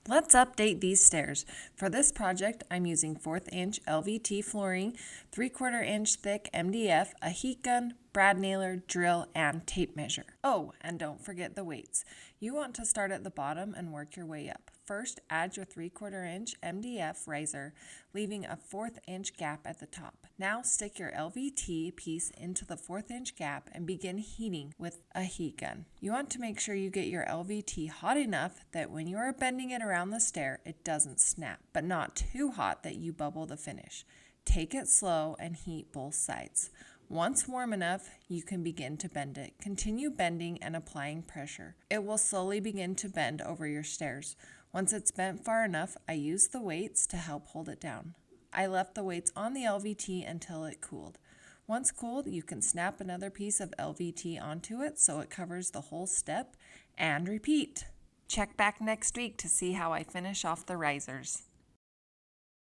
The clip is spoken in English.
Let's update these stairs. For this project, I'm using 1/4 inch LVT flooring, 3/4 inch thick MDF, a heat gun, brad nailer, drill, and tape measure. Oh, and don't forget the weights. You want to start at the bottom and work your way up. First, add your 3/4 inch MDF riser, leaving a 1/4 inch gap at the top. Now stick your LVT piece into the 1/4 inch gap and begin heating with a heat gun. You want to make sure you get your LVT hot enough that when you are bending it around the stair, it doesn't snap, but not too hot that you bubble the finish. Take it slow and heat both sides. Once warm enough, you can begin to bend it. Continue bending and applying pressure. It will slowly begin to bend over your stairs. Once it's bent far enough, I used the weights to help hold it down. I left the weights on the LVT until it cooled. Once cooled, you can snap another piece of LVT onto it so it covers the whole step, and repeat. Check back next week to see how I finish off the risers.